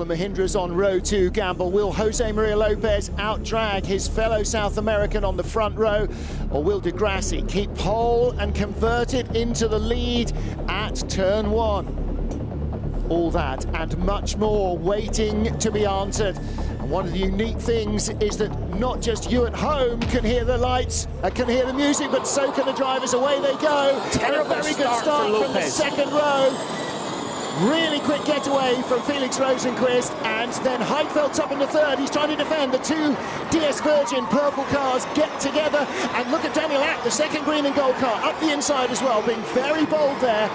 Mahindras on row 2 gamble. Will Jose Maria Lopez out-drag his fellow South American on the front row, or will Di Grassi keep pole and convert it into the lead at turn 1? All that and much more waiting to be answered. And one of the unique things is that not just you at home can hear the lights, can hear the music, but so can the drivers. Away they go. Terrible a very good start from the second row. Really quick getaway from Felix Rosenqvist, and then Heidfeld's up in the third. He's trying to defend. The two DS Virgin purple cars get together, and look at Daniel Ack, the second green and gold car, up the inside as well, being very bold there.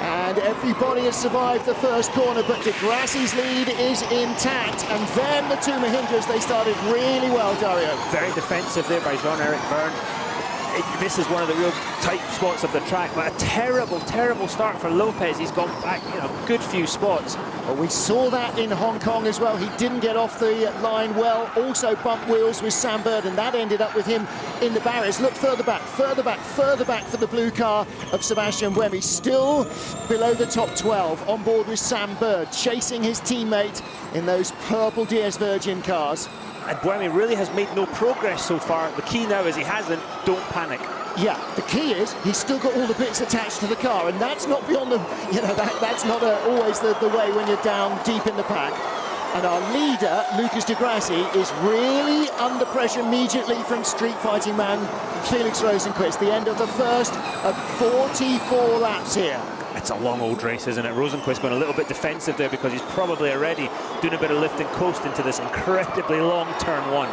And everybody has survived the first corner, but Di Grassi's lead is intact. And then the two Mahindras, they started really well, Dario. Very defensive there by Jean-Eric Vergne. This is one of the real tight spots of the track, but a terrible, terrible start for Lopez. He's gone back, good few spots. Well, we saw that in Hong Kong as well. He didn't get off the line well. Also bumped wheels with Sam Bird, and that ended up with him in the barriers. Look further back, further back, further back for the blue car of Sebastian Buemi. Still below the top 12, on board with Sam Bird, chasing his teammate in those purple DS Virgin cars. And Buemi really has made no progress so far. The key now is he hasn't. Don't panic. Yeah, the key is he's still got all the bits attached to the car, and that's not beyond the, that's not always the way when you're down deep in the pack. And our leader, Lucas Di Grassi, is really under pressure immediately from street fighting man Felix Rosenqvist. The end of the first of 44 laps here. It's a long old race, isn't it? Rosenqvist going a little bit defensive there because he's probably already doing a bit of lift and coast into this incredibly long turn 1.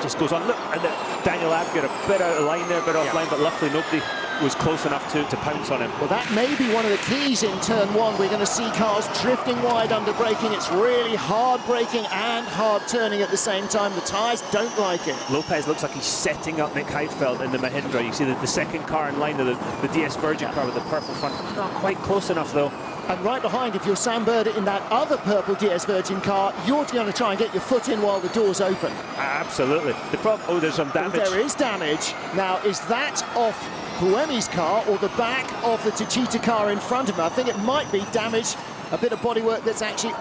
Just goes on. Look, and Daniel Abb got a bit out of line there, a bit offline, but luckily nobody was close enough to pounce on him. Well, that may be one of the keys in turn 1. We're going to see cars drifting wide under braking. It's really hard braking and hard turning at the same time. The tyres don't like it. Lopez looks like he's setting up Nick Heidfeld in the Mahindra. You see the second car in line, the DS Virgin car with the purple front. Not quite close enough, though. And right behind, if you're Sam Bird in that other purple DS Virgin car, you're going to try and get your foot in while the door's open. Absolutely. The problem, oh, there's some damage. There is damage. Now, is that off Buemi's car or the back of the Techeetah car in front of him? I think it might be damage, a bit of bodywork that's actually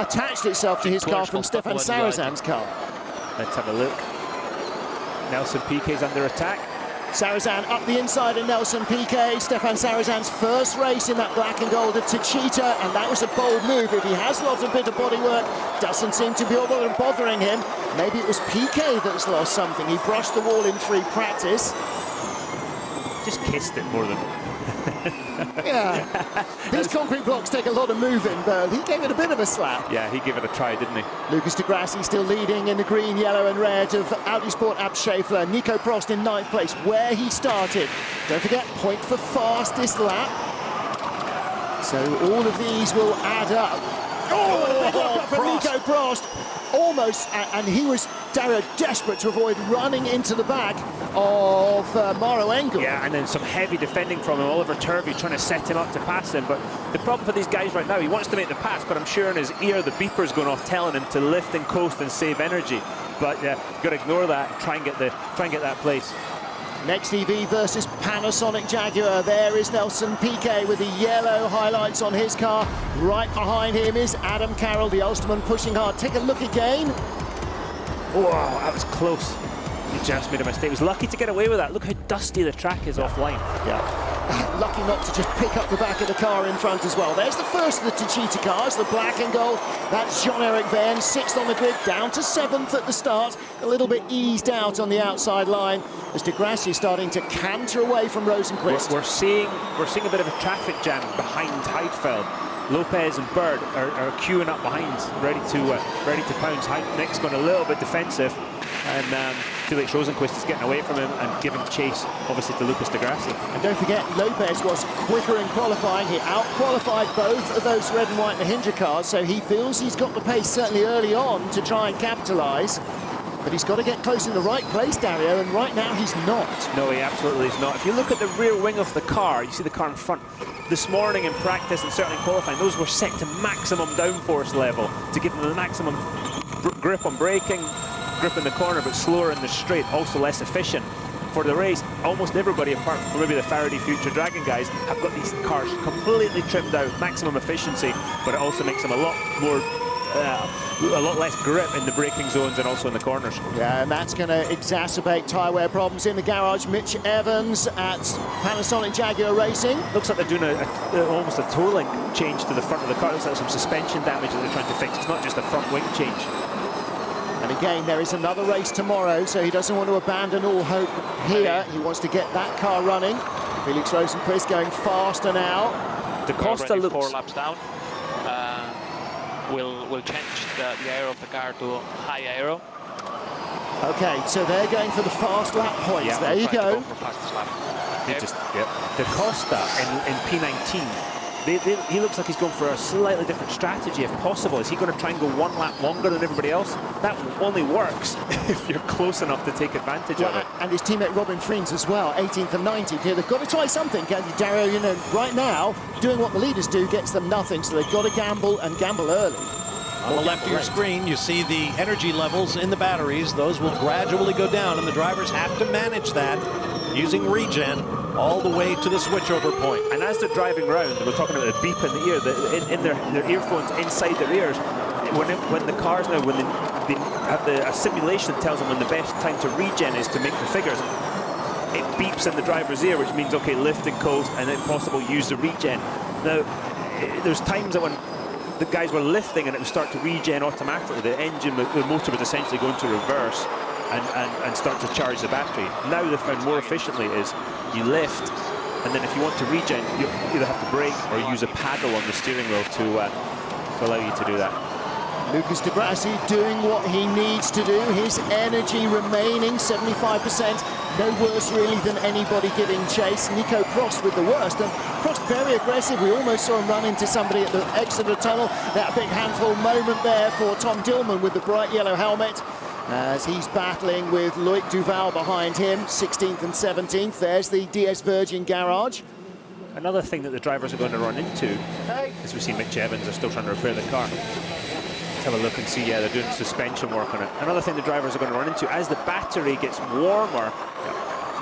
attached itself to his car from Stefan Sarazan's car. Let's have a look. Nelson Piquet's under attack. Sarazan up the inside of Nelson Piquet. Stefan Sarazan's first race in that black and gold of Techeetah, and that was a bold move. If he has lots of bit of bodywork, doesn't seem to be bothering him. Maybe it was Piquet that's lost something. He brushed the wall in free practice. Just kissed it more than... Yeah, these concrete blocks take a lot of moving, but he gave it a bit of a slap. Yeah, he gave it a try, didn't he? Lucas Di Grassi still leading in the green, yellow and red of Audi Sport Ab Schaeffler. Nico Prost in 9th place, where he started. Don't forget, point for fastest lap. So all of these will add up. Oh, from Nico Prost. Almost, and he was, Dario, desperate to avoid running into the back of Maro Engel. Yeah, and then some heavy defending from him. Oliver Turvey trying to set him up to pass him. But the problem for these guys right now, he wants to make the pass, but I'm sure in his ear the beeper's going off telling him to lift and coast and save energy. But yeah, you've got to ignore that and try and get that place. Next EV versus Panasonic Jaguar. There is Nelson Piquet with the yellow highlights on his car. Right behind him is Adam Carroll, the Ulsterman, pushing hard. Take a look again. Wow, that was close. He just made a mistake. He was lucky to get away with that. Look how dusty the track is offline. Yeah. Lucky not to just pick up the back of the car in front as well. There's the first of the Techeetah cars, the black and gold. That's Jean-Eric Vergne, 6th on the grid, down to 7th at the start. A little bit eased out on the outside line as Di Grassi starting to canter away from Rosenqvist. We're seeing a bit of a traffic jam behind Heidfeld. Lopez and Bird are queuing up behind, ready to pounce. Nick's gone a little bit defensive, and Felix Rosenqvist is getting away from him and giving chase, obviously, to Lucas Di Grassi. And don't forget, Lopez was quicker in qualifying. He out-qualified both of those red and white Mahindra cars, so he feels he's got the pace certainly early on to try and capitalise. But he's got to get close in the right place, Dario, and right now he's not. No, he absolutely is not. If you look at the rear wing of the car, you see the car in front. This morning in practice and certainly in qualifying, those were set to maximum downforce level to give them the maximum grip on braking, grip in the corner, but slower in the straight, also less efficient. For the race, almost everybody, apart from maybe the Faraday Future Dragon guys, have got these cars completely trimmed out, maximum efficiency, but it also makes them a lot more a lot less grip in the braking zones and also in the corners. Yeah, and that's going to exacerbate tyre wear problems in the garage. Mitch Evans at Panasonic Jaguar Racing. Looks like they're doing almost a toe link change to the front of the car. Looks like some suspension damage that they're trying to fix. It's not just a front wing change. And again, there is another race tomorrow, so he doesn't want to abandon all hope here. He wants to get that car running. Felix Rosenqvist going faster now. Da Costa looks 4 laps down. We'll change the aero of the car to high aero. Okay, so they're going for the fast lap points. Yeah, there you go. Da Costa in P19. He looks like he's going for a slightly different strategy, if possible. Is he going to try and go 1 lap longer than everybody else? That only works if you're close enough to take advantage of it. And his teammate Robin Friends as well, 18th and 19th here. They've got to try something, Dario. You know, right now, doing what the leaders do gets them nothing, so they've got to gamble and gamble early. On the left of your screen, you see the energy levels in the batteries. Those will gradually go down, and the drivers have to manage that using regen all the way to the switchover point. And as they're driving around, we're talking about the beep in the ear, in their earphones inside their ears. When the cars now, when they have a simulation that tells them when the best time to regen is to make the figures, it beeps in the driver's ear, which means, okay, lift and coast, and if possible, use the regen. Now, there's times that when the guys were lifting and it would start to regen automatically, the engine, the motor was essentially going to reverse and start to charge the battery. Now they've found more efficiently is you lift, and then if you want to regen, you either have to brake or use a paddle on the steering wheel to allow you to do that. Lucas Di Grassi doing what he needs to do. His energy remaining 75%. No worse really than anybody giving chase. Nico Prost with the worst, and Prost very aggressive. We almost saw him run into somebody at the exit of the tunnel. That big handful moment there for Tom Dillman with the bright yellow helmet, as he's battling with Loic Duval behind him, 16th and 17th. There's the DS Virgin garage. Another thing that the drivers are going to run into, as we see Mitch Evans are still trying to repair the car. Let's have a look and see, yeah, they're doing suspension work on it. Another thing the drivers are going to run into, as the battery gets warmer,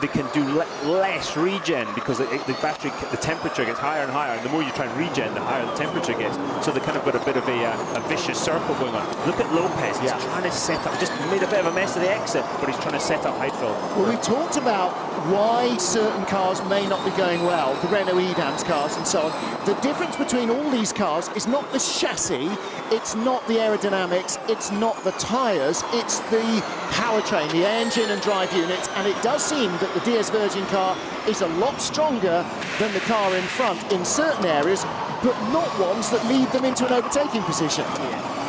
they can do less regen because the battery, the temperature gets higher and higher, and the more you try and regen, the higher the temperature gets. So they kind of got a bit of a vicious circle going on. Look at Lopez, he's trying to set up, just made a bit of a mess of the exit, but he's trying to set up Heidfeld. Well, we talked about why certain cars may not be going well, the Renault Edams cars and so on. The difference between all these cars is not the chassis, it's not the aerodynamics, it's not the tyres, it's the powertrain, the engine and drive units, and it does seem that the DS Virgin car is a lot stronger than the car in front in certain areas, but not ones that lead them into an overtaking position.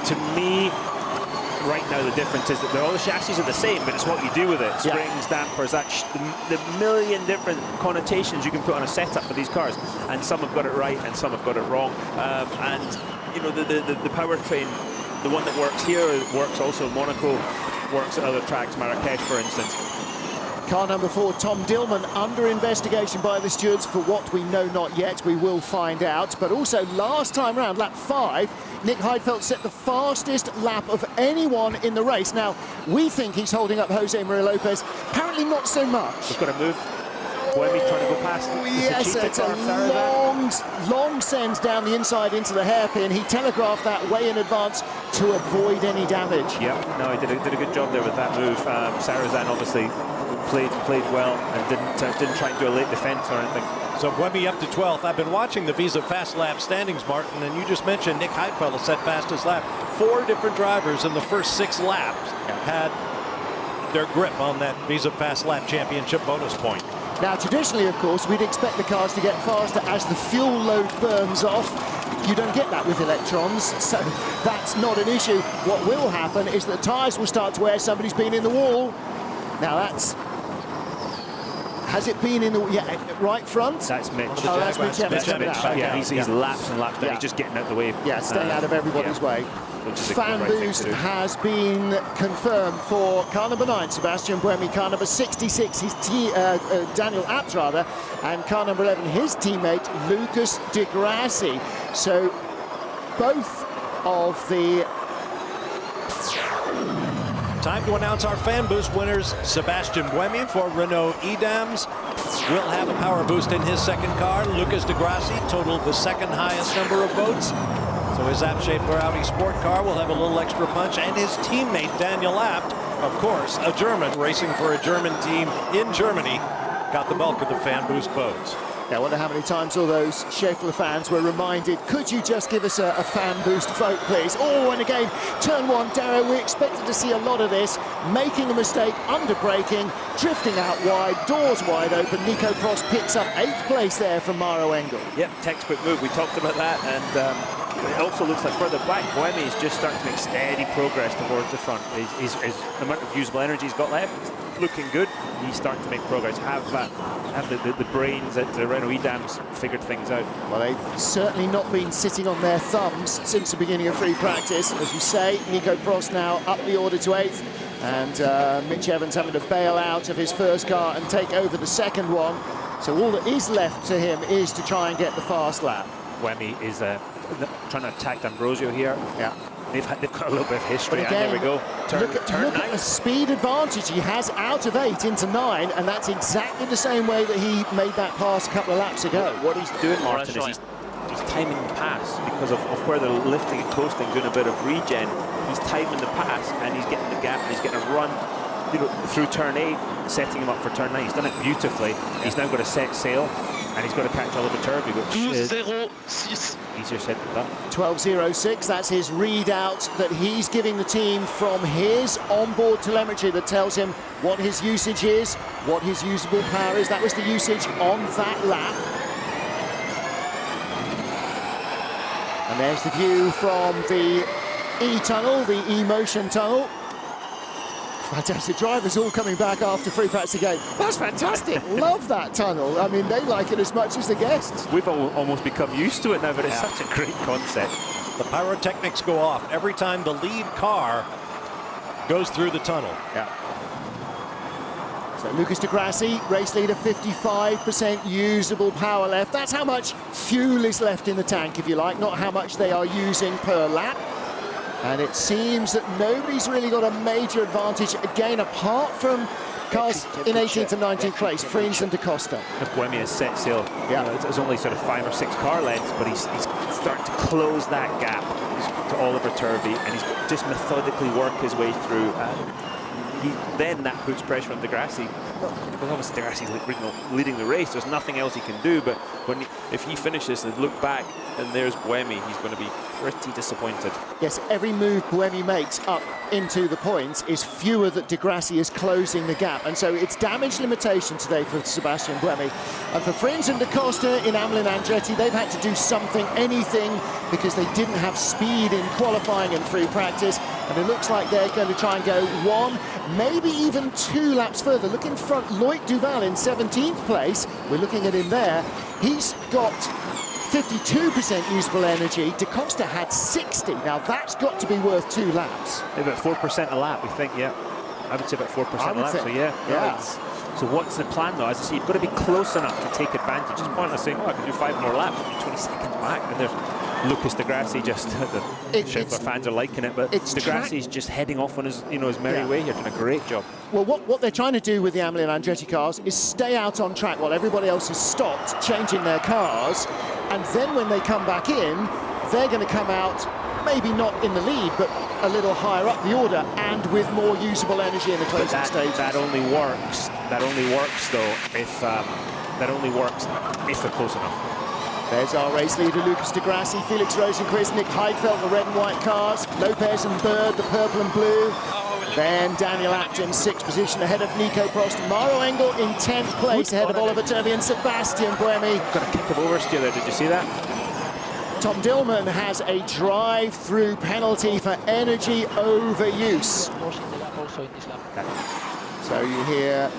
To me, right now the difference is that all the chassis are the same, but it's what you do with it. Springs, dampers, the million different connotations you can put on a setup for these cars, and some have got it right and some have got it wrong. And you know, the powertrain, the one that works here works also in Monaco, works at other tracks, Marrakesh for instance. Car number 4, Tom Dillman, under investigation by the stewards for what we know not yet. We will find out. But also, last time round, lap 5, Nick Heidfeld set the fastest lap of anyone in the race. Now, we think he's holding up Jose Maria Lopez. Apparently not so much. He's got to move. Buemi's trying to go past. Yes, it's a long send down the inside into the hairpin. He telegraphed that way in advance to avoid any damage. Yep, no, he did a good job there with that move. Sarrazin obviously played well and didn't try and do a late defense or anything. So Buemi up to 12th. I've been watching the Visa Fast Lap standings, Martin, and you just mentioned Nick Heidfeld set fastest lap. 4 different drivers in the first 6 laps had their grip on that Visa Fast Lap championship bonus point. Now, traditionally, of course, we'd expect the cars to get faster as the fuel load burns off. You don't get that with electrons, so that's not an issue. What will happen is that the tyres will start to wear. Somebody's been in the wall. Now, that's... Has it been in the right front? That's Mitch. Oh, that's Mitch Evans. Yeah, he's laps and laps down. He's just getting out the way. Yeah, staying out of everybody's way. Fan boost has been confirmed for car number 9, Sebastian Buemi. Car number 66, his Daniel Abt, rather, and car number 11, his teammate Lucas Di Grassi. So both of the... Time to announce our fan boost winners. Sebastian Buemi for Renault Edams will have a power boost in his second car. Lucas Di Grassi totaled the second highest number of votes. So his Abt Schaeffler Audi sport car will have a little extra punch, and his teammate Daniel Abt, of course, a German racing for a German team in Germany, got the bulk of the fan boost votes. Yeah, I wonder how many times all those Schaeffler fans were reminded, could you just give us a fan boost vote, please? Oh, and again, turn one, Dario, we expected to see a lot of this. Making a mistake, under braking, drifting out wide, doors wide open. Nico Prost picks up 8th place there from Maro Engel. Yep, textbook move. We talked about that, and it also looks like further back, Buemi is just starting to make steady progress towards the front. His the amount of usable energy he's got left is looking good. He's starting to make progress. Have the brains that the Renault Edam's figured things out. Well, they've certainly not been sitting on their thumbs since the beginning of free practice. As you say, Nico Prost now up the order to 8th, and Mitch Evans having to bail out of his first car and take over the second one. So all that is left to him is to try and get the fast lap. Buemi is trying to attack D'Ambrosio here. Yeah. They've got a little bit of history, But again, and there we go. Turn look 9. at the speed advantage he has out of 8 into 9, and that's exactly the same way that he made that pass a couple of laps ago. What he's doing, Martin, is he's timing the pass because of where they're lifting and coasting, doing a bit of regen. He's timing the pass, and he's getting the gap, and he's getting a run, you know, through turn 8, setting him up for turn 9. He's done it beautifully. He's now got to set sail, and he's got to catch Oliver Turvey, which is easier said than done. 12.06, that's his readout that he's giving the team from his onboard telemetry that tells him what his usage is, what his usable power is. That was the usage on that lap. And there's the view from the E-tunnel, the E-motion tunnel. Fantastic drivers all coming back after free practice again. That's fantastic. Love that tunnel. I mean, they like it as much as the guests. We've almost become used to it now, but it's such a great concept. The pyrotechnics go off every time the lead car goes through the tunnel. Yeah. So Lucas de Grassi, race leader, 55% usable power left. That's how much fuel is left in the tank, if you like, not how much they are using per lap. And it seems that nobody's really got a major advantage, again, apart from cars in 18th and 19th place, Friends and Da Costa. If Buemi has set sail, yeah, there's only sort of 5 or 6 car lengths, but he's starting to close that gap to Oliver Turvey, and he's just methodically worked his way through. Then that puts pressure on de Grassi. Because obviously de Grassi's leading the race, there's nothing else he can do, but if he finishes and look back and there's Buemi, he's going to be pretty disappointed. Yes, every move Buemi makes up into the points is fewer that de Grassi is closing the gap, and so it's damage limitation today for Sebastian Buemi. And for Friends and Da Costa in Amelin Andretti, they've had to do something, anything, because they didn't have speed in qualifying and free practice, and it looks like they're going to try and go 1, maybe even 2 laps further. Look in front, Loic Duval in 17th place. We're looking at him there. He's got 52% usable energy. Da Costa had 60. Now that's got to be worth 2 laps. About 4% a lap, we think, yeah. I would say about 4% a lap, so yeah. So what's the plan, though? As I say, you've got to be close enough to take advantage. It's pointless saying, oh, I can do 5 more laps, I'll be 20 seconds back. And there's Lucas de Grassi, just the Schaeffler fans are liking it, but de Grassi's just heading off on his, his merry way here, doing a great job. Well, what they're trying to do with the Amelin Andretti cars is stay out on track while everybody else has stopped changing their cars, and then when they come back in, they're going to come out maybe not in the lead, but a little higher up the order and with more usable energy in the closing stage. That only works. That only works, though, if they're close enough. There's our race leader, Lucas de Grassi, Felix Rosenqvist, Nick Heidfeld, the red and white cars, Lopez and Bird, the purple and blue. Then Daniel Abt in 6th position ahead of Nico Prost. Maro Engel in 10th place ahead of Oliver Turvey and Sebastian Buemi. Got a kick of oversteer there, did you see that? Tom Dillman has a drive-through penalty for energy overuse. So you hear...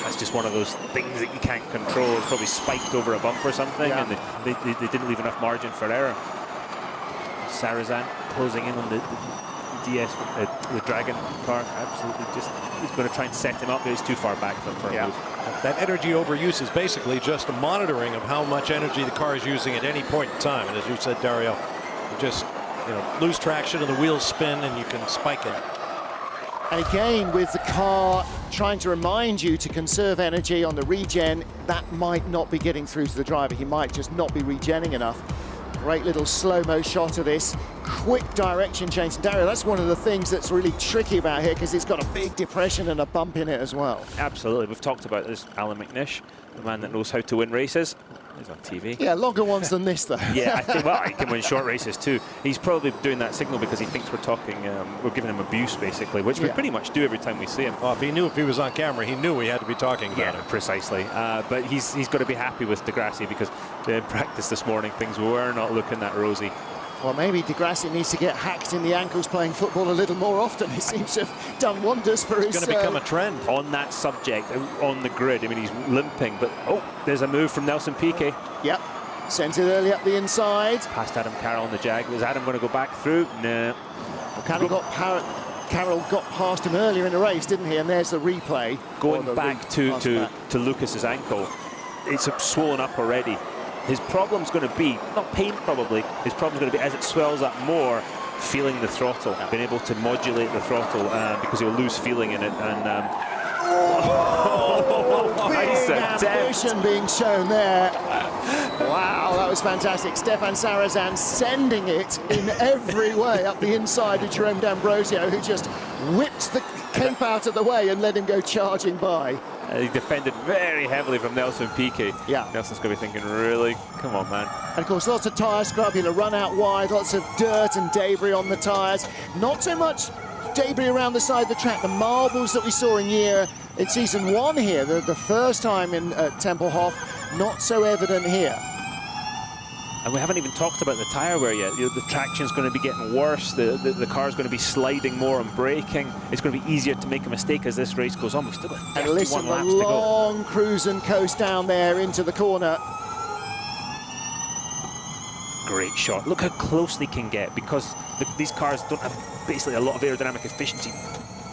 That's just one of those things that you can't control. It's probably spiked over a bump or something, and they didn't leave enough margin for error. Sarrazin closing in on the Dragon car. Absolutely, just he's going to try and set him up, but he's too far back for a move. That energy overuse is basically just a monitoring of how much energy the car is using at any point in time. And as you said, Dario, you just lose traction and the wheels spin and you can spike it. And again, with the car trying to remind you to conserve energy on the regen, that might not be getting through to the driver. He might just not be regenning enough. Great little slow-mo shot of this. Quick direction change. And Dario, that's one of the things that's really tricky about here, because it's got a big depression and a bump in it as well. Absolutely. We've talked about this, Alan McNish, the man that knows how to win races. He's on TV. Yeah, longer ones than this, though. Yeah, I think, well, he can win short races too. He's probably doing that signal because he thinks we're talking, we're giving him abuse, basically, which we pretty much do every time we see him. Well, if he was on camera, he knew we had to be talking about it. Precisely. But he's got to be happy with Di Grassi, because in practice this morning, things were not looking that rosy. Well, maybe Di Grassi needs to get hacked in the ankles playing football a little more often. He seems to have done wonders for his... It's going to become a trend. On that subject, on the grid, I mean, he's limping, but, oh, there's a move from Nelson Piquet. Yep, sent it early up the inside. Past Adam Carroll on the Jag. Was Adam going to go back through? No. Well, Carroll got past him earlier in the race, didn't he? And there's the replay. Going back to Lucas's ankle. It's swollen up already. His problem's going to be, not pain probably, his problem's going to be as it swells up more, feeling the throttle, being able to modulate the throttle, because he'll lose feeling in it. And big ambition being shown there. Wow, that was fantastic. Stefan Sarrazin sending it in every way up the inside of Jerome D'Ambrosio, who just whipped the cape out of the way and let him go charging by. He defended very heavily from Nelson Piquet. Yeah. Nelson's going to be thinking, really? Come on, man. And of course, lots of tyre scrub. He'll run out wide, lots of dirt and debris on the tyres. Not so much debris around the side of the track. The marbles that we saw in season 1 here, the first time in Tempelhof, not so evident here. And we haven't even talked about the tyre wear yet. The traction's going to be getting worse. The car's going to be sliding more and braking. It's going to be easier to make a mistake as this race goes on. We've still got 31 laps to go. And listen, the long cruise and coast down there into the corner. Great shot. Look how close they can get, because these cars don't have basically a lot of aerodynamic efficiency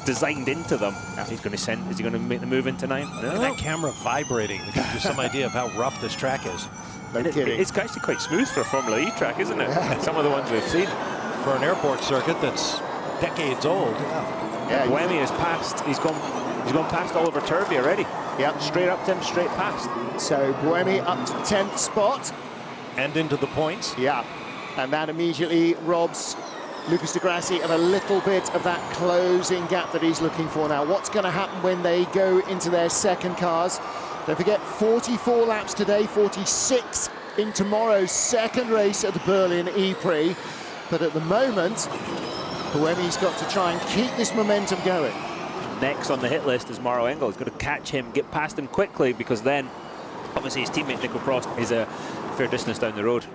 designed into them. He's going to send. Is he going to make the move into 9? No. Look at that camera vibrating. It gives you some idea of how rough this track is. No kidding. It's actually quite smooth for a Formula E track, isn't it? Yeah. Some of the ones we've seen. For an airport circuit that's decades old. Yeah, Buemi has passed. He's gone past Oliver Turvey already. Yep. Straight up to him, straight past. So Buemi up to 10th spot. And into the points. Yeah. And that immediately robs Lucas Di Grassi of a little bit of that closing gap that he's looking for now. What's going to happen when they go into their second cars? Don't forget, 44 laps today, 46 in tomorrow's second race at the Berlin E-Prix. But at the moment, Buemi's got to try and keep this momentum going. Next on the hit list is Maro Engel. He's got to catch him, get past him quickly, because then, obviously, his teammate Nico Prost is a fair distance down the road.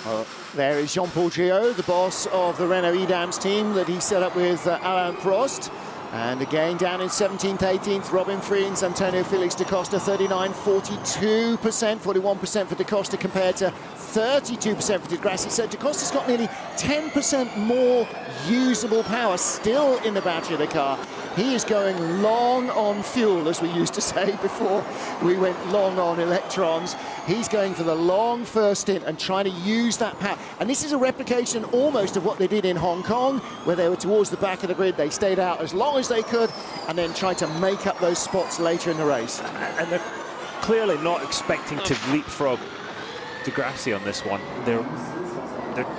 Well, there is Jean-Paul Gillet, the boss of the Renault Edams team that he set up with Alain Prost. And again, down in 17th, 18th, Robin Friens, Antonio Felix da Costa, 39, 42%, 41% for da Costa compared to 32% for Di Grassi. So da Costa's got nearly 10% more usable power still in the battery of the car. He is going long on fuel, as we used to say before we went long on electrons. He's going for the long first stint and trying to use that power. And this is a replication almost of what they did in Hong Kong, where they were towards the back of the grid. They stayed out as long as they could and then tried to make up those spots later in the race. And they're clearly not expecting to leapfrog Di Grassi on this one. They're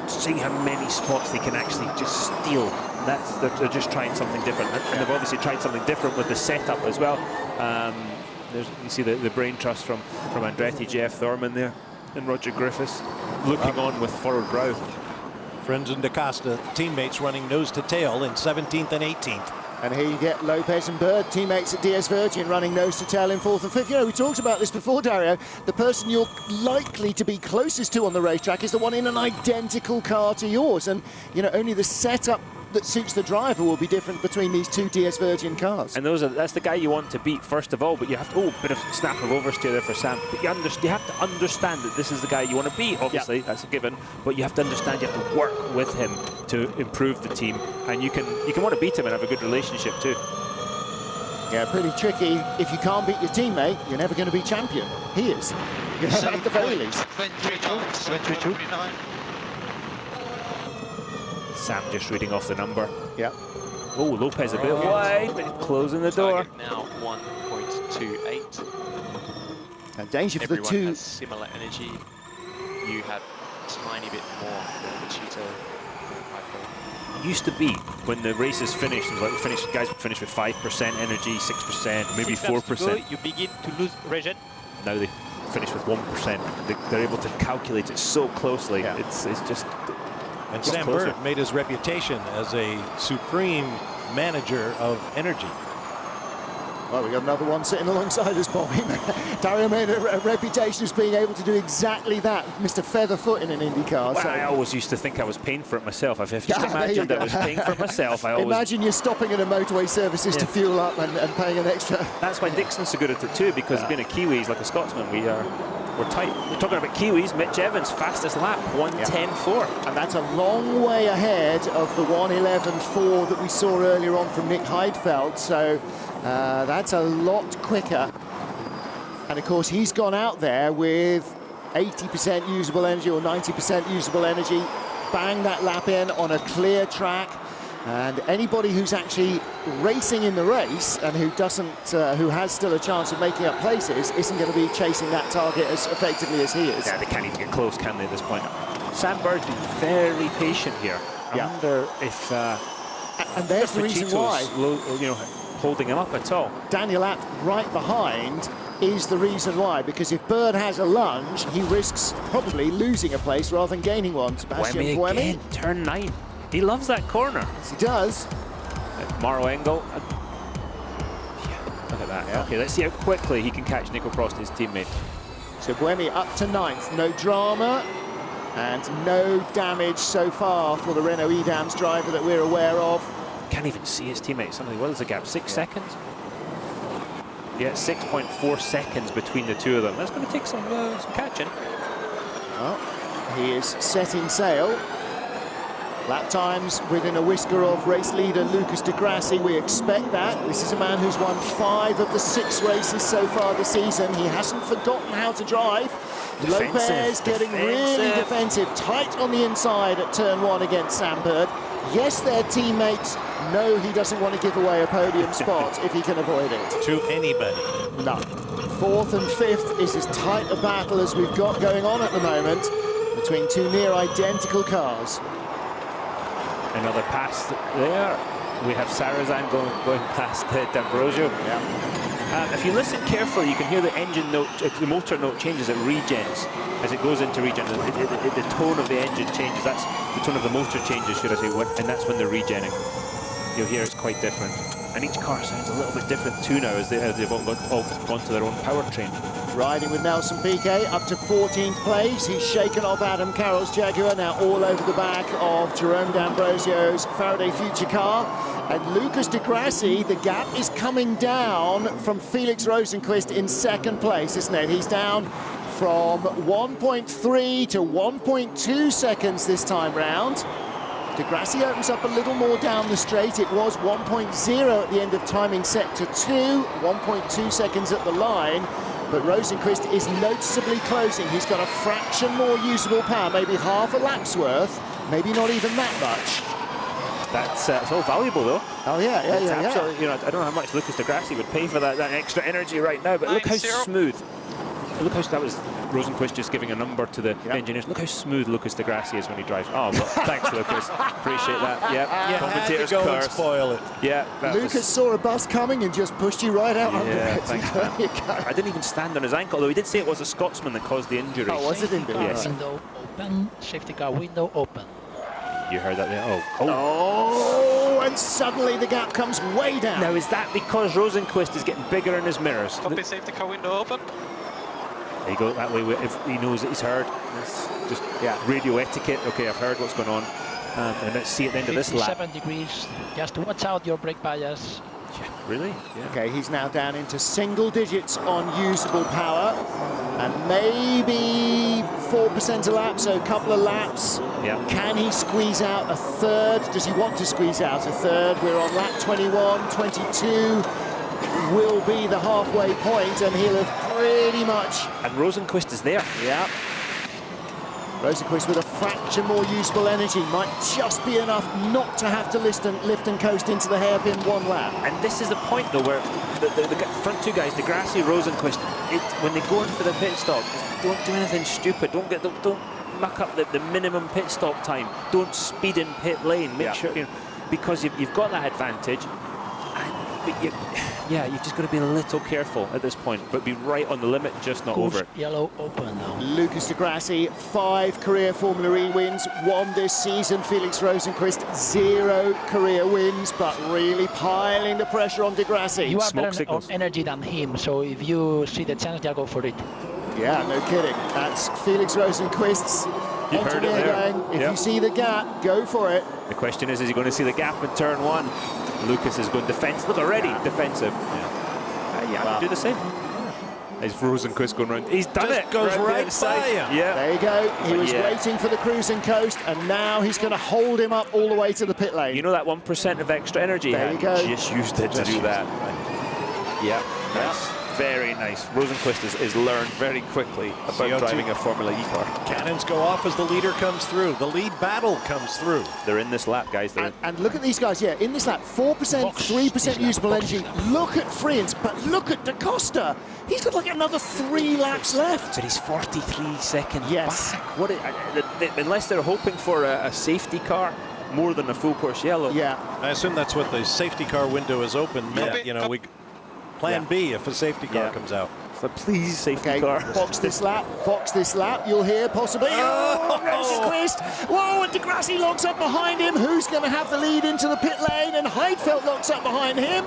seeing how many spots they can actually just steal. They're just trying something different, and they've obviously tried something different with the setup as well. You see the brain trust from Andretti, Jeff Thorman there, and Roger Griffiths looking on with forward brow. Friends and da Costa teammates running nose to tail in 17th and 18th. And here you get Lopez and Bird, teammates at DS Virgin, running nose to tail in 4th and 5th. You know, we talked about this before, Dario. The person you're likely to be closest to on the racetrack is the one in an identical car to yours. And, you know, only the setup that suits the driver will be different between these two DS Virgin cars. And that's the guy you want to beat, first of all, but you have to, bit of snap of oversteer there for Sam. But you have to understand that this is the guy you want to beat, obviously, that's a given, but you have to understand you have to work with him to improve the team, and you can want to beat him and have a good relationship too. Yeah, pretty tricky. If you can't beat your teammate, you're never going to be champion. He is. You know, at the very least. 22. Sam just reading off the number. Yeah. Oh, Lopez a bit wide, but he's closing the door. Now 1.28. And danger for Everyone the two. has similar energy. You had tiny bit more than the Cheetah. Used to be when the races finished, it was like guys would finish with 5% energy, 6%, maybe 4%. You begin to lose regen. Now they finish with 1%. They're able to calculate it so closely. Yeah. It's just. And Sam Bird made his reputation as a supreme manager of energy. Well, we got another one sitting alongside us, Bobby. Dario made a reputation as being able to do exactly that, Mr. Featherfoot in an IndyCar. Well, so. I always used to think I was paying for it myself. I've just imagined I was paying for it myself. Imagine you're stopping at a motorway services to fuel up and paying an extra. That's why Dixon's so good at it too, because being a Kiwi, he's like a Scotsman. We're tight. We're talking about Kiwis. Mitch Evans, fastest lap, 1:10.4. And that's a long way ahead of the 1:11.4 that we saw earlier on from Nick Heidfeld. So that's a lot quicker. And of course, he's gone out there with 80% usable energy or 90% usable energy. Bang that lap in on a clear track. And anybody who's actually racing in the race and who has still a chance of making up places isn't going to be chasing that target as effectively as he is. Yeah, they can't even get close, can they, at this point? Sam Bird's been very patient here. I wonder if and there's the reason why. Holding him up at all. Daniel Abt right behind is the reason why, because if Bird has a lunge, he risks probably losing a place rather than gaining one. Sebastian Buemi again, turn 9. He loves that corner. Yes, he does. Maro Engel. Look at that. Okay, let's see how quickly he can catch Nico Prost, his teammate. So Buemi up to 9th. No drama and no damage so far for the Renault Edams driver that we're aware of. Can't even see his teammate. What is the gap? 6 seconds? Yeah, 6.4 seconds between the two of them. That's going to take some catching. Well, he is setting sail. Lap times within a whisker of race leader Lucas de Grassi. We expect that. This is a man who's won 5 of the 6 races so far this season. He hasn't forgotten how to drive. Lopez getting really defensive, tight on the inside at turn 1 against Sam Bird. Yes, their teammates know he doesn't want to give away a podium spot if he can avoid it. To anybody. No. 4th and 5th is as tight a battle as we've got going on at the moment between 2 near identical cars. Another pass there. We have Sarrazin going past D'Ambrosio. If you listen carefully, you can hear the engine note, the motor note changes at regens. As it goes into regen, the tone of the engine changes. That's the tone of the motor changes, should I say, and that's when they're regenning. You'll hear it's quite different. And each car sounds a little bit different too now as they've all gone to their own powertrain. Riding with Nelson Piquet up to 14th place. He's shaken off Adam Carroll's Jaguar, now all over the back of Jerome D'Ambrosio's Faraday Future car. And Lucas de Grassi, the gap is coming down from Felix Rosenqvist in 2nd place, isn't it? He's down from 1.3 to 1.2 seconds this time round. De Grassi opens up a little more down the straight. It was 1.0 at the end of timing sector 2, 1.2 seconds at the line. But Rosenqvist is noticeably closing. He's got a fraction more usable power, maybe half a lap's worth, maybe not even that much. That's it's all valuable though. Oh yeah. Absolutely, I don't know how much Lucas de Grassi would pay for that extra energy right now, but look how smooth. Look how that was Rosenqvist just giving a number to the engineers. Look how smooth Lucas de Grassi is when he drives. Oh, well, thanks, Lucas. Appreciate that. Yeah, commentator's go curse. and spoil it. Yeah, Lucas saw a bus coming and just pushed you right out under it. Thanks, I didn't even stand on his ankle, though he did say it was a Scotsman that caused the injury. Oh, was it indeed? Yes. Window open, safety car window open. You heard that there? Oh, and suddenly the gap comes way down. Now, is that because Rosenqvist is getting bigger in his mirrors? Copy, safety car window open. There you go, that way if he knows that he's heard. It's just radio etiquette. Okay, I've heard what's going on. And let's see at the end of this lap. 7 degrees, just watch out your brake bias. Yeah, really? Yeah. Okay, he's now down into single digits on usable power. And maybe 4% a lap, so a couple of laps. Yeah. Can he squeeze out a third? Does he want to squeeze out a third? We're on lap 21, 22. Will be the halfway point, and he'll have pretty much. And Rosenqvist is there. Yeah. Rosenqvist with a fraction more usable energy might just be enough not to have to lift and coast into the hairpin 1 lap. And this is the point, though, where the front 2 guys, de Grassi, Rosenqvist, when they go in for the pit stop, don't do anything stupid. Don't muck up the minimum pit stop time. Don't speed in pit lane. Make sure, you know, because you've got that advantage. But you've just got to be a little careful at this point, but be right on the limit, just not over it. Yellow open now. Lucas de Grassi, 5 career Formula E wins, 1 this season. Felix Rosenqvist, 0 career wins, but really piling the pressure on de Grassi. You are Smoke better signals. on energy than him, so if you see the chance, just go for it. Yeah, no kidding. That's Felix Rosenqvist's You heard it engineer there. going, if you see the gap, go for it. The question is he going to see the gap in turn 1? Lucas is going defensive. Look, already defensive. Wow. Do the same. Is Rosenqvist going round? He's done it. Goes right by him. Yeah. There you go. He was waiting for the cruising coast, and now he's going to hold him up all the way to the pit lane. You know that 1% of extra energy? There you go. Just used it to do that. Yeah. Nice. Very nice. Rosenqvist is learned very quickly about CO2. driving a Formula E car. Cannons go off as the leader comes through. The lead battle comes through. They're in this lap, guys. And look at these guys, in this lap, 4%, 3% usable energy. Look at Friens, but look at Da Costa. He's got like another 3 laps left. But he's 43 seconds Yes. back. What? Unless they're hoping for a safety car more than a full course yellow. Yeah. I assume that's what the safety car window is open. You know, we plan B if a safety car comes out. So please, safety car. Fox this lap, you'll hear possibly. Oh, Rosenqvist. Whoa, and de Grassi locks up behind him. Who's going to have the lead into the pit lane? And Heidfeld locks up behind him.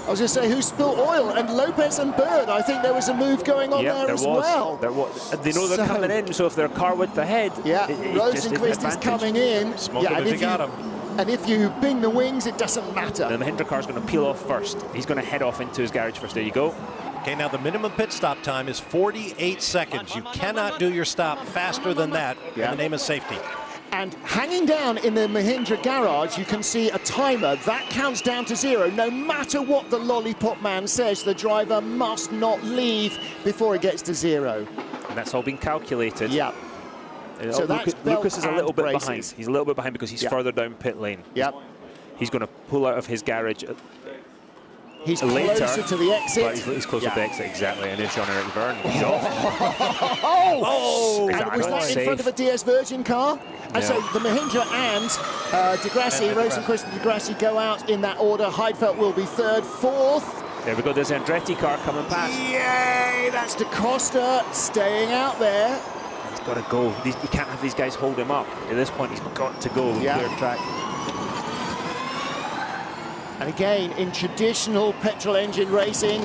I was going to say, who spilled oil? And Lopez and Bird, I think there was a move going on there as well. There was. They know they're coming in, so if they're a car width ahead, Rosenqvist is coming in. Smoke him if you got him. And if you bing the wings, it doesn't matter. The Mahindra car's going to peel off first. He's going to head off into his garage first. There you go. Okay, now the minimum pit stop time is 48 seconds. You cannot do your stop faster than that in the name of safety. And hanging down in the Mahindra garage, you can see a timer. That counts down to 0. No matter what the lollipop man says, the driver must not leave before he gets to 0. And that's all been calculated. Yeah. So Lucas is a little bit braces. behind. He's a little bit behind because he's further down pit lane. Yep. He's going to pull out of his garage He's later, closer to the exit. But he's closer to the exit, exactly. And there's Jean-Eric Verne. He's off. And was that in front of a DS Virgin car? And so the Mahindra and de Grassi, Rosenqvist and de Grassi go out in that order. Heidfeld will be 3rd, 4th. There we go, there's the Andretti car coming past. Yay, that's Da Costa staying out there. He's got to go. You can't have these guys hold him up. At this point, he's got to go. Clear track. And again, in traditional petrol engine racing,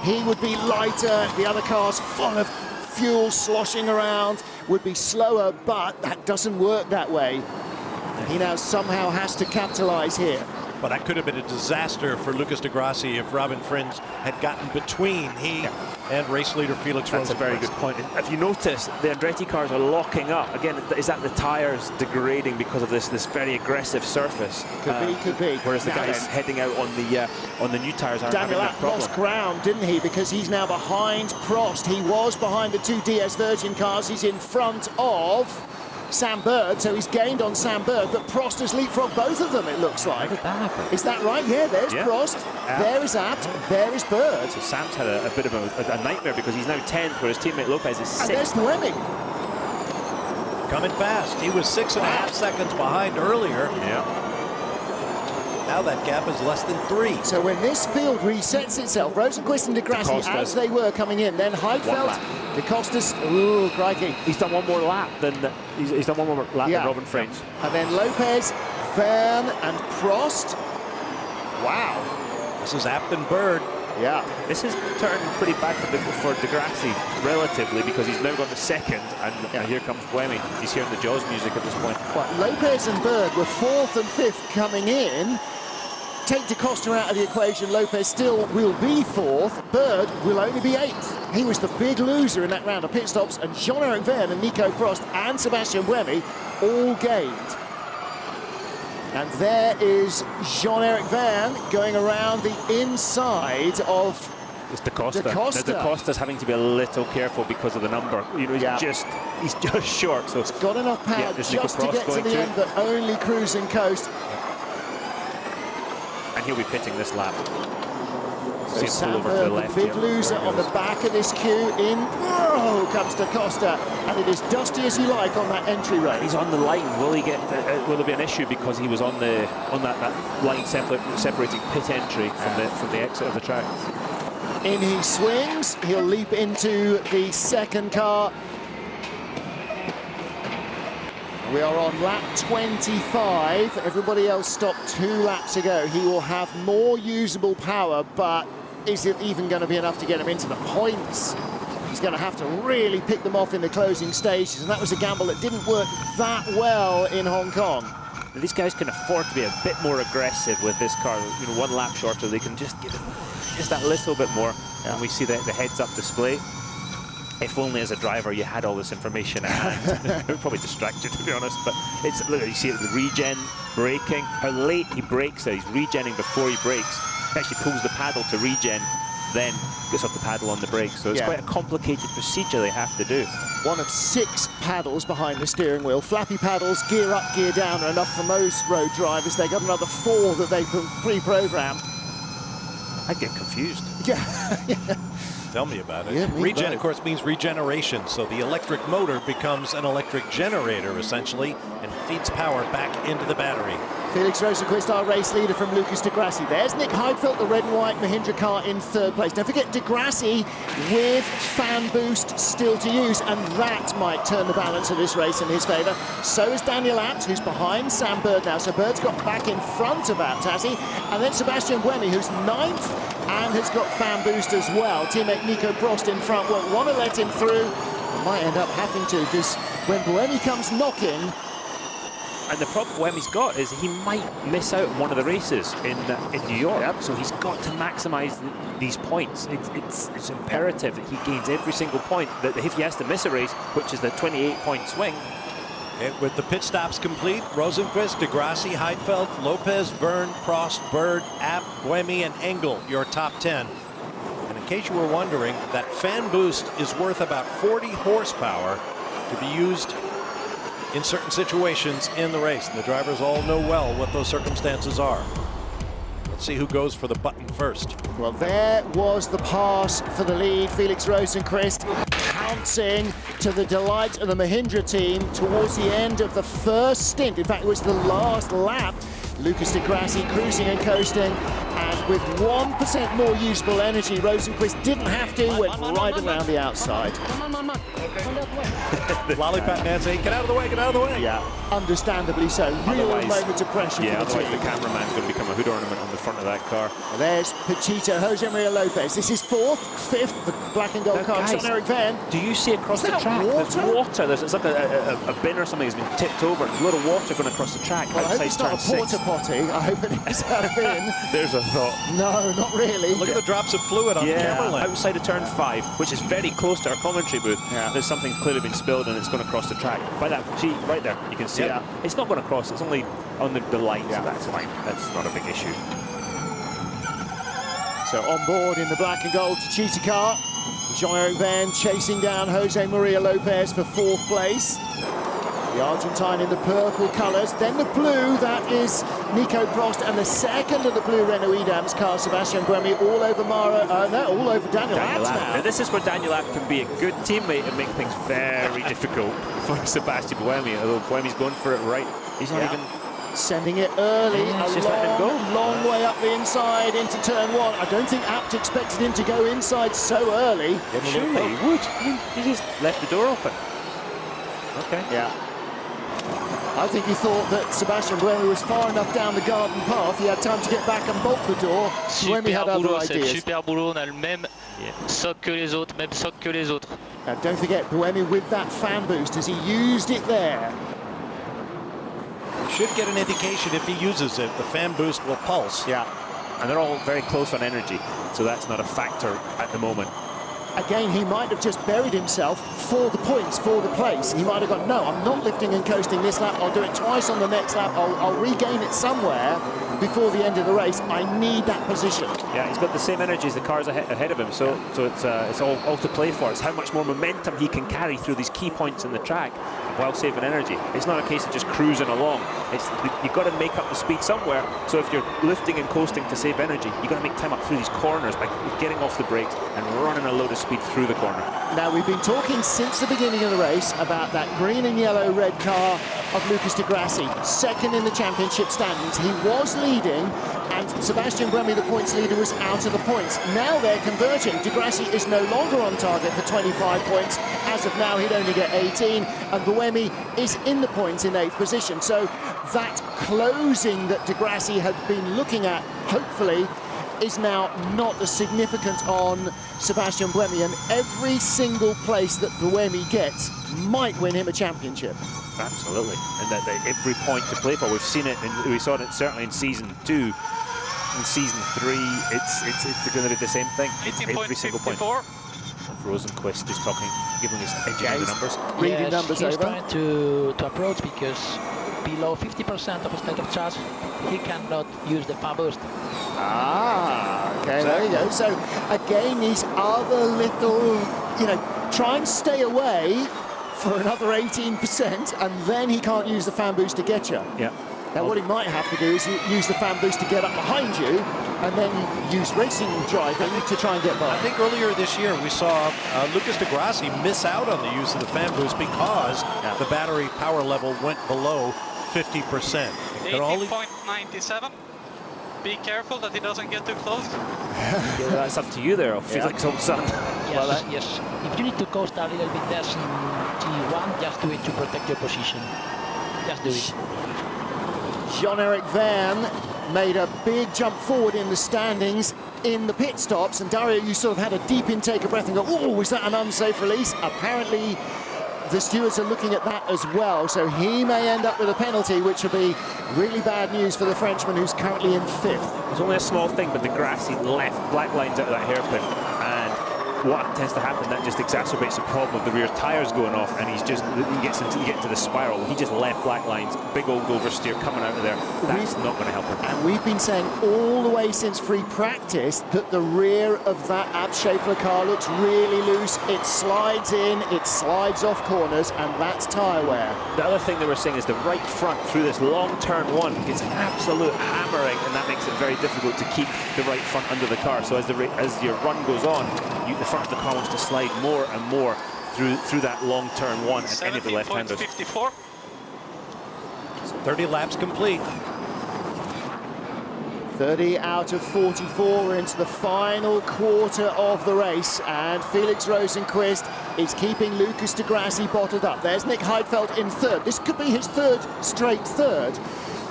he would be lighter. The other cars full of fuel sloshing around would be slower, but that doesn't work that way. He now somehow has to capitalize here. But that could have been a disaster for Lucas de Grassi if Robin Friens had gotten between he and race leader Felix Rosenqvist. That's a very good point. If you notice, the Andretti cars are locking up. Again, is that the tyres degrading because of this very aggressive surface? Could be. Whereas the guys heading out on the new tyres aren't having Daniel that problem. lost ground, didn't he? Because he's now behind Prost. He was behind the 2 DS Virgin cars. He's in front of Sam Bird, so he's gained on Sam Bird, but Prost has leapfrogged both of them, it looks like. How did that happen? Is that right? Yeah, there's Prost, there is Abt, there is Bird. So Sam's had a bit of a nightmare because he's now 10th, whereas teammate Lopez is 6th. And there's Fleming. Coming fast. He was 6.5 seconds behind earlier. Yeah. Now that gap is less than 3. So when this field resets itself, Rosenqvist and de Grassi, as they were coming in, then Heidfeld, de Costa's, ooh, crikey. He's done one more lap than he's done one more lap than Robin Friens. And then Lopez, Verne and Prost. Wow. This is Abt and Bird. Yeah. This is turning pretty bad for de Grassi, relatively, because he's now got the 2nd, and here comes Fleming. He's hearing the Jaws music at this point. Well, Lopez and Bird were 4th and 5th coming in. Take de Costa out of the equation, Lopez still will be 4th. Bird will only be 8th. He was the big loser in that round of pit stops, and Jean-Eric Verne and Nico Prost and Sebastian Buemi all gained. And there is Jean-Eric Verne going around the inside of It's Da Costa. Da Costa. Now, Da Costa's having to be a little careful because of the number. You know, he's just short. So it's got enough power just to get to the end, but only cruising coast. And he'll be pitting this lap. See him pull over to the Sandberg, left. the big here. loser on the back of this queue. In comes Da Costa, and it is dusty as you like on that entry road. He's on the line. Will he get? Will there be an issue because he was on that line separating pit entry from the exit of the track? In he swings. He'll leap into the second car. We are on lap 25. Everybody else stopped 2 laps ago. He will have more usable power, but is it even going to be enough to get him into the points? He's going to have to really pick them off in the closing stages, and that was a gamble that didn't work that well in Hong Kong. Now, these guys can afford to be a bit more aggressive with this car. You know, 1 lap shorter, they can just give it just that little bit more. Yeah. And we see the heads-up display. If only as a driver you had all this information at hand. It would probably distract you, to be honest. But it's, look, you see it, the regen, braking, how late he brakes there. He's regenning before he brakes. He actually pulls the paddle to regen, then gets off the paddle on the brakes. So it's quite a complicated procedure they have to do. One of 6 paddles behind the steering wheel. Flappy paddles, gear up, gear down, are enough for most road drivers. They got another 4 that they can pre-program. I'd get confused. Yeah. Tell me about it. Yeah, Regen, of course, means regeneration. So the electric motor becomes an electric generator, essentially, and feeds power back into the battery. Felix Rosenqvist, our race leader from Lucas Di Grassi. There's Nick Heidfeld, the red and white Mahindra car, in 3rd place. Don't forget Di Grassi with fan boost still to use, and that might turn the balance of this race in his favour. So is Daniel Abt, who's behind Sam Bird now. So Bird's got back in front of Abt, has he? And then Sebastian Buemi, who's 9th and has got fan boost as well. Teammate Nico Prost in front won't want to let him through. Might end up having to, because when Buemi comes knocking. And the problem Buemi's got is he might miss out on one of the races in New York. Yep. So he's got to maximise these points. It's imperative that he gains every single point. That if he has to miss a race, which is the 28-point swing. And with the pit stops complete, Rosenqvist, Di Grassi, Heidfeld, Lopez, Verne, Prost, Bird, Abt, Buemi, and Engel, your top 10. And in case you were wondering, that fan boost is worth about 40 horsepower to be used in certain situations in the race. And the drivers all know well what those circumstances are. Let's see who goes for the button first. Well, there was the pass for the lead. Felix Rosenqvist pouncing to the delight of the Mahindra team towards the end of the first stint. In fact, it was the last lap. Lucas Di Grassi cruising and coasting, and with 1% more usable energy, Rosenqvist didn't have to, went right around the outside. Lollipop man saying, get out of the way, get out of the way. Yeah, understandably so. Real moment of pressure yeah, for the otherwise team. the cameraman's going to become a hood ornament on the front of that car. Well, there's Pachito, Jose Maria Lopez. This is 4th, 5th, the black and gold Now, car. guys, Eric Van. Do you see across Is the that track? water? There's water. It's like a bin or something has been tipped over. There's a lot of water going across the track. Well, I hope it's not a turn porta 6. potty. I hope it is a bin. There's a thought. No, not really. Look at the drops of fluid on the camera lens. Outside of turn 5, which is very close to our commentary booth. Yeah. There's something clearly been spilled and it's going to cross the track. By that, see, right there, you can see it. It's not going to cross, it's only on the line, so that's fine. That's not a big issue. So on board in the black and gold Cheetah car, Jean-Eric Van chasing down Jose Maria Lopez for 4th place. The Argentine in the purple colours, then the blue, that is Nico Prost, and the second of the blue Renault Edams car, Sebastian Buemi, all over all over Daniel Abt now. Now, this is where Daniel Abt can be a good teammate and make things very difficult for Sebastian Buemi, although Buemi's going for it right. He's not even sending it early, just letting him go. long way up the inside into turn 1. I don't think Abt expected him to go inside so early. Surely he would. He just left the door open. Okay. Yeah. I think he thought that Sebastian Buemi was far enough down the garden path. He had time to get back and bolt the door. Buemi had other ideas. Super boulot, on a le même soc que les autres, même soc que les autres. Now, don't forget, Buemi with that fan boost as he used it there. Should get an indication if he uses it. The fan boost will pulse. Yeah. And they're all very close on energy, so that's not a factor at the moment. Again, he might have just buried himself for the points, for the place. He might have gone, no, I'm not lifting and coasting this lap. I'll do it twice on the next lap. I'll regain it somewhere. before the end of the race. I need that position. Yeah, he's got the same energy as the cars ahead of him, so it's all to play for. It's how much more momentum he can carry through these key points in the track while saving energy. It's not a case of just cruising along. You've got to make up the speed somewhere. So if you're lifting and coasting to save energy, you've got to make time up through these corners by getting off the brakes and running a load of speed through the corner. Now, we've been talking since the beginning of the race about that green and yellow red car of Lucas di Grassi, second in the championship standings. He was leading, and Sebastian Buemi, the points leader, was out of the points. Now they're converging. Di Grassi is no longer on target for 25 points. As of now, he'd only get 18, and Buemi is in the points in 8th position. So that closing that Di Grassi had been looking at, hopefully, is now not as significant on Sebastian Buemi, and every single place that Buemi gets might win him a championship. Absolutely, and that every point to play for. We've seen it, and we saw it certainly in season 2. In season 3, it's going to be the same thing. Every single point. Rosenquist is talking, giving us the numbers. Reading numbers he's over. Trying to approach, because below 50% of state of charge, he cannot use the fan boost. Ah, okay, there you go. So again, these other little, try and stay away for another 18%, and then he can't use the fan boost to get you. Yeah. Now, what he might have to do is use the fan boost to get up behind you, and then use racing driving to try and get by. I think earlier this year we saw Lucas di Grassi miss out on the use of the fan boost because the battery power level went below 50%. 18.97. Be careful that he doesn't get too close. Yeah, that's up to you there, Felix old son. Yes, yes. If you need to coast a little bit less in G1, just do it to protect your position. Just do it. Jean-Eric Verne made a big jump forward in the standings in the pit stops, and Dario, you sort of had a deep intake of breath and go, oh, was that an unsafe release? Apparently the stewards are looking at that as well, so he may end up with a penalty, which will be really bad news for the Frenchman, who's currently in 5th. It's only a small thing, but the Grassi left black lines out of that hairpin, and what tends to happen, that just exacerbates the problem of the rear tyres going off, and he gets into the spiral. He just left black lines, big old oversteer coming out of there. That's not going to help him. And we've been saying all the way since free practice that the rear of that Ab Schaeffler car looks really loose. It slides in, it slides off corners, and that's tyre wear. The other thing that we're saying is the right front through this long turn 1 gets an absolute hammering, and that makes it very difficult to keep the right front under the car. So as your run goes on, the front of the car wants to slide more and more through that long turn 1 at any of the left-handers. 54. 30 laps complete. 30 out of 44. We're into the final quarter of the race, and Felix Rosenquist is keeping Lucas di Grassi bottled up. There's Nick Heidfeld in 3rd. This could be his 3rd straight 3rd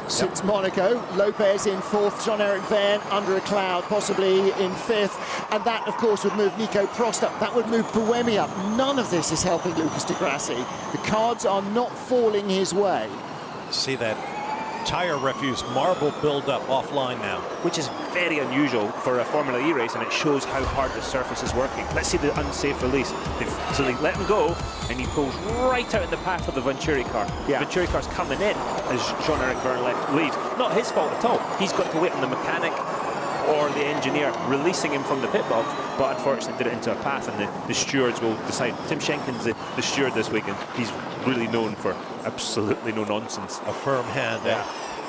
since Monaco. Lopez in 4th, Jean-Eric Verne under a cloud, possibly in 5th, and that of course would move Nico Prost up. That would move Buemi up. None of this is helping Lucas di Grassi. The cards are not falling his way. See that tire refuse marble build-up offline now, which is very unusual for a Formula E race, and it shows how hard the surface is working. Let's see the unsafe release. So they let him go, and he pulls right out in the path of the Venturi car. The Venturi car's coming in as Jean-Eric Verne leaves. Not his fault at all. He's got to wait on the mechanic or the engineer releasing him from the pit box, but unfortunately did it into a path, and the stewards will decide. Tim Schenken's the steward this weekend. He's really known for absolutely no nonsense. A firm hand.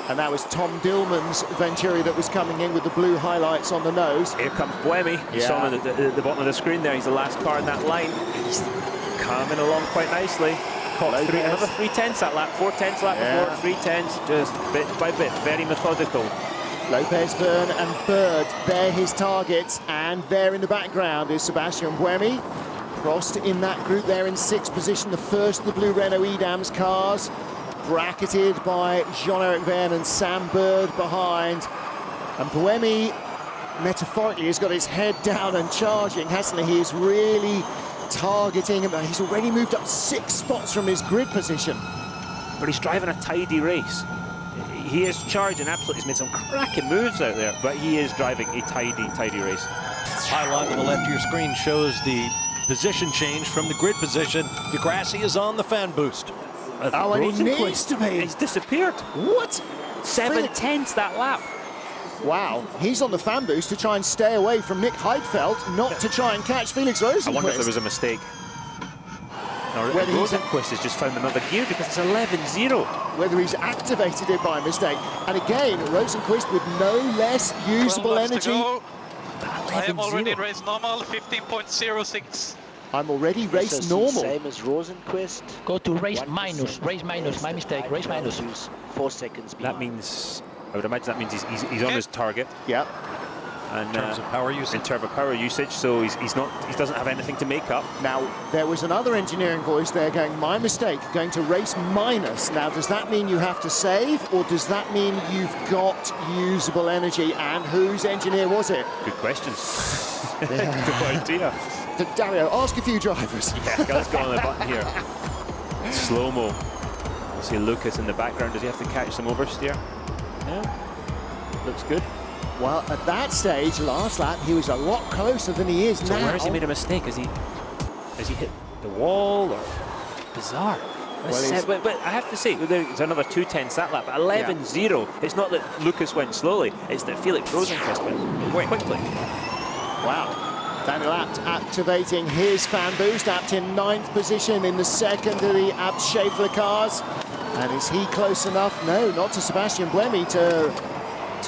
And that was Tom Dillman's Venturi that was coming in with the blue highlights on the nose. Here comes Buemi. You saw him at the bottom of the screen there. He's the last car in that line. He's coming along quite nicely. Caught another 3/10 that lap, 4/10 lap before, 3/10, just bit by bit, very methodical. Lopez, Verne and Bird, they're his targets, and there in the background is Sebastian Buemi. Prost in that group there in 6th position, the first of the blue Renault Edams cars, bracketed by Jean-Eric Verne and Sam Bird behind. And Buemi, metaphorically, has got his head down and charging, hasn't he? He is really targeting him. He's already moved up 6 spots from his grid position. But he's driving a tidy race. He is charging absolutely. He's made some cracking moves out there, but he is driving a tidy race. Highlight on the left of your screen shows the position change from the grid position. Di Grassi is on the fan boost. Oh, and he needs to be. He's disappeared. What? 7/10 that lap. Wow, he's on the fan boost to try and stay away from Nick Heidfeld, not to try and catch Felix Rosenqvist. I wonder if there was a mistake. No, Rosenqvist has just found another gear because it's 11-0. Whether he's activated it by mistake. And again, Rosenqvist with no less usable energy. I am already race normal, 15.06. I'm already race normal. Same as Rosenqvist. Go to race minus, my mistake, race minus. 4 seconds behind. That means, I would imagine that means he's on his target. Yep. And, in terms of power usage. In terms of power usage, so he doesn't have anything to make up. Now, there was another engineering voice there going, my mistake, going to race minus. Now, does that mean you have to save, or does that mean you've got usable energy? And whose engineer was it? Good question. No idea. Dario, ask a few drivers. Yeah, let's go on the button here. Slow-mo. We'll see Lucas in the background. Does he have to catch some oversteer? Yeah. Looks good. Well, at that stage, last lap, he was a lot closer than he is so now. Where has he made a mistake? Has he hit the wall, or bizarre? Well, but I have to say, there's another 2:10 that lap. 11-0. It's not that Lucas went slowly; it's that Felix Rosenqvist went quickly. Wow. Daniel Abt activating his fan boost. Abt in 9th position in the second of the Abt Schaeffler cars. And is he close enough? No, not to Sebastian Buemi to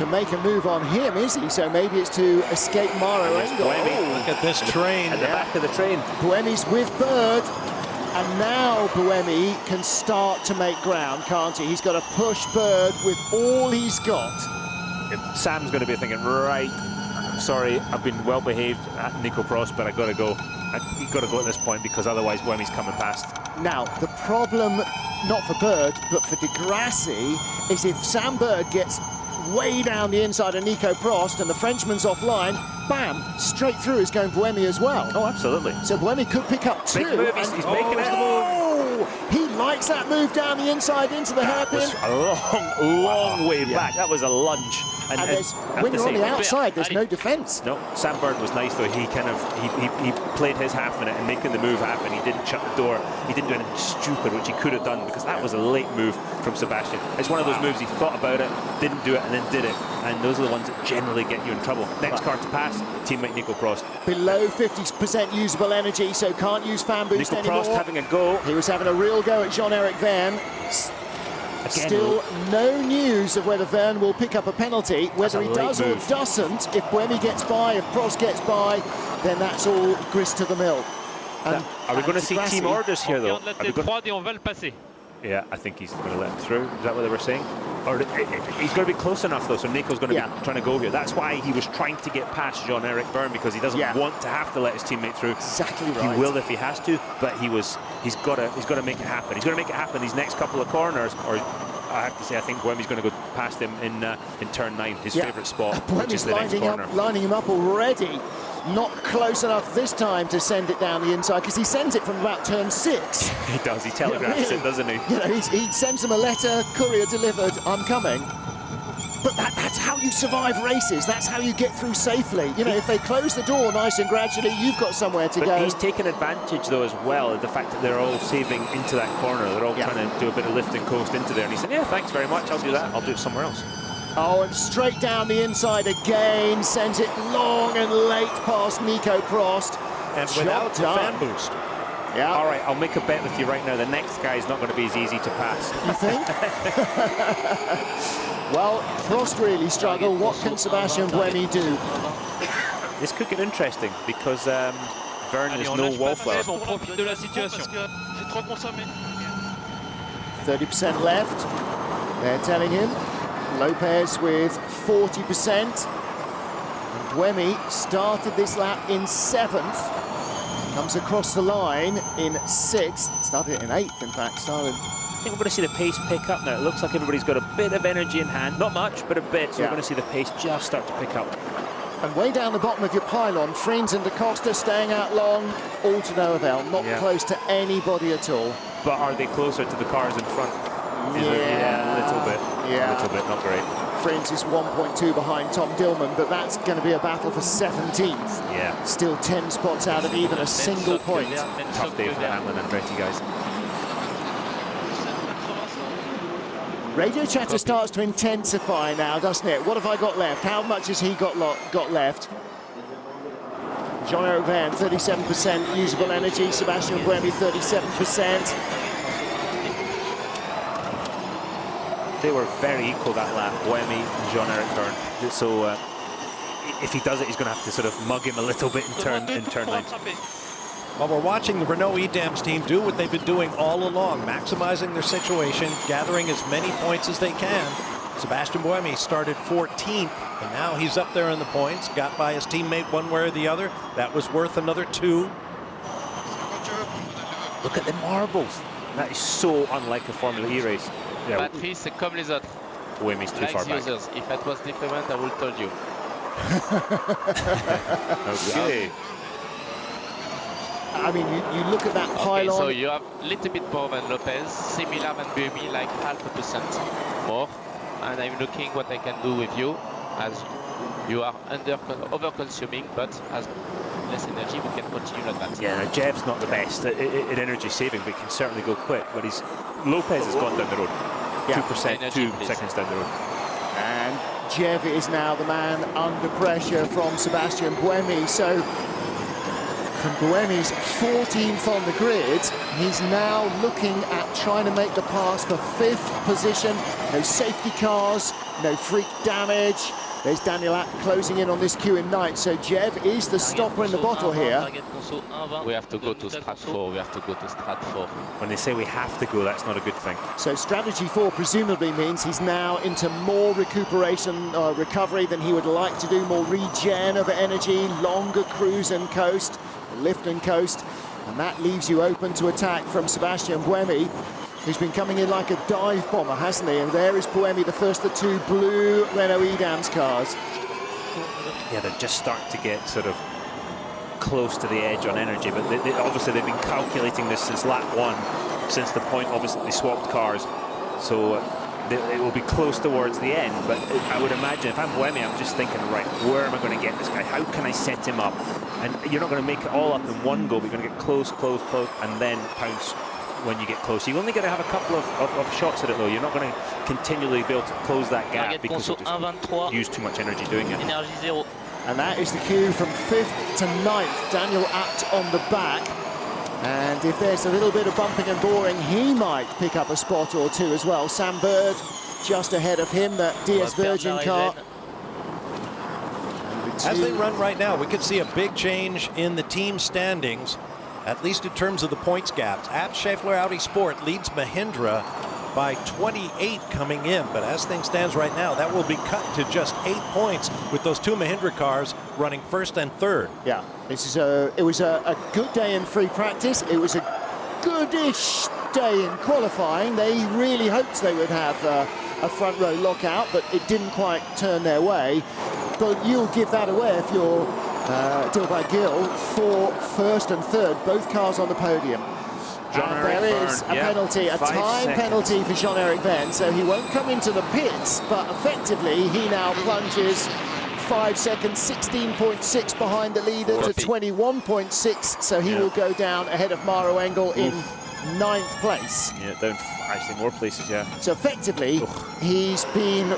make a move on him, is he? So maybe it's to escape Maro Engel. Look at this train. At the back of the train. Buemi's with Bird. And now Buemi can start to make ground, can't he? He's got to push Bird with all he's got. Sam's going to be thinking, right, I'm sorry, I've been well behaved at Nico Prost, but I've got to go. You've got to go at this point because otherwise Buemi's coming past. Now, the problem, not for Bird, but for De Grassi, is if Sam Bird gets way down the inside of Nico Prost and the Frenchman's offline, bam, straight through is going Buemi as well. Oh, absolutely. So Buemi could pick up 2. Big move, he's making it. Oh, he likes that move down the inside into the hairpin. A long way back. That was a lunge. And when you're on the outside, there's no defence. No, Sam Bird was nice though. He kind of he played his half in it and making the move happen. He didn't shut the door. He didn't do anything stupid, which he could have done, because that was a late move from Sebastian. It's one of those moves he thought about it, didn't do it, and then did it. And those are the ones that generally get you in trouble. Next car to pass, teammate Nico Prost. Below 50% usable energy, so can't use fan boost Nico anymore. Prost having a go. He was having a real go at Jean-Eric Verne. Again, still no news of whether Verne will pick up a penalty. Whether he does or doesn't, if Buemi gets by, if Prost gets by, then that's all grist to the mill. And are we going to see team orders here, though? Yeah, I think he's going to let him through. Is that what they were saying? Or he's going to be close enough, though, so Nico's going to be trying to go here. That's why he was trying to get past Jean-Eric Verne, because he doesn't want to have to let his teammate through. Exactly right. He will if he has to, but he's got to make it happen. He's going to make it happen these next couple of corners, or I have to say, I think Buemi's going to go past him in turn 9, his favourite spot, which is the next corner. Lining him up already. Not close enough this time to send it down the inside, because he sends it from about turn 6. He does. He telegraphs it, doesn't he? You know, he sends him a letter, courier delivered, I'm coming. But that's how you survive races. That's how you get through safely. You know, if they close the door nice and gradually, you've got somewhere to go. He's taken advantage, though, as well, of the fact that they're all saving into that corner. They're all trying to do a bit of lift and coast into there. And he said, yeah, thanks very much. I'll do that. I'll do it somewhere else. Oh, and straight down the inside again. Sends it long and late past Nico Prost. And without the fan boost. Yeah. All right, I'll make a bet with you right now. The next guy is not going to be as easy to pass. You think? Well, Prost really struggled. What can Sebastian Buemi do? This could get interesting, because Verne is no wallflower. 30% left. They're telling him. Lopez with 40%. And Buemi started this lap in 7th. Comes across the line in 6th. Started in 8th, in fact. I think we're going to see the pace pick up now. It looks like everybody's got a bit of energy in hand. Not much, but a bit. So we're going to see the pace just start to pick up. And way down the bottom of your pylon, Friends and Da Costa staying out long, all to no avail. Not close to anybody at all. But are they closer to the cars in front? A little bit. Yeah. A little bit, not great. Friends is 1.2 behind Tom Dillman, but that's going to be a battle for 17th. Yeah. Still 10 spots out of even a single point. Tough day for the Hamlin and Andretti guys. Radio chatter starts to intensify now, doesn't it? What have I got left? How much has he got left? Jean-Eric Verne, 37% usable energy. Sebastian Buemi, 37%. They were very equal that lap, Buemi and Jean-Eric Verne. So if he does it, he's going to have to sort of mug him a little bit in turn line. Well, we're watching the Renault EDAMS team do what they've been doing all along, maximizing their situation, gathering as many points as they can. Sebastian Buemi started 14th, and now he's up there in the points, got by his teammate one way or the other. That was worth another 2. Look at the marbles. That is so unlike a Formula E race. Yeah. Patrice, c'est comme les autres. Buemi's too far back. Users. If it was different, I would have told you. Okay. I mean, you look at that pylon. Okay, so you have a little bit more than Lopez, similar than Buemi, like 0.5% more. And I'm looking what I can do with you, as you are over-consuming, but as less energy, we can continue like that. Yeah, now Jev's not the best at energy saving, but he can certainly go quick. But Lopez has gone down the road. Yeah. 2%, Energy, 2 seconds down the road. And Jev is now the man under pressure from Sebastian Buemi. So from Buemi's 14th on the grid, he's now looking at trying to make the pass for 5th position. No safety cars, no freak damage. There's Daniel Abt closing in on this queue in 9th. So Jev is the stopper in the bottle here. We have to go to strat 4. We have to go to strat 4. When they say we have to go, that's not a good thing. So strategy 4 presumably means he's now into more recuperation, recovery than he would like to do, more regen of energy, longer cruise and coast, lift and coast, and that leaves you open to attack from Sebastian Buemi, who's been coming in like a dive bomber, hasn't he? And there is Buemi, the first of the 2 blue Renault EDAMS cars. Yeah, they're just starting to get sort of close to the edge on energy, but obviously they've been calculating this since lap 1, since the point obviously they swapped cars, so it will be close towards the end. But I would imagine if I'm Buemi, I'm just thinking, right, where am I going to get this guy? How can I set him up? And you're not going to make it all up in one go, but you're going to get close, close, close, and then pounce when you get close. You're only going to have a couple of shots at it, though. You're not going to continually be able to close that gap because you just use too much energy doing it. And that is the cue from 5th to 9th. Daniel Abt on the back. And if there's a little bit of bumping and boring, he might pick up a spot or 2 as well. Sam Bird just ahead of him, that DS Virgin car. As they run right now, we could see a big change in the team standings, at least in terms of the points gaps. Abt Schaeffler Audi Sport leads Mahindra by 28 coming in, but as things stands right now, that will be cut to just 8 points with those 2 Mahindra cars running 1st and 3rd. Yeah, it was a good day in free practice. It was a goodish day in qualifying. They really hoped they would have a front row lockout, but it didn't quite turn their way. But you'll give that away if you're Dilbay Gill for 1st and 3rd, both cars on the podium. And there is a penalty, a time penalty for Jean-Eric Verne, so he won't come into the pits, but effectively he now plunges 5 seconds, 16.6 behind the leader to 21.6, so he will go down ahead of Maro Engel in 9th place. Yeah, down actually more places, yeah. So effectively, he's been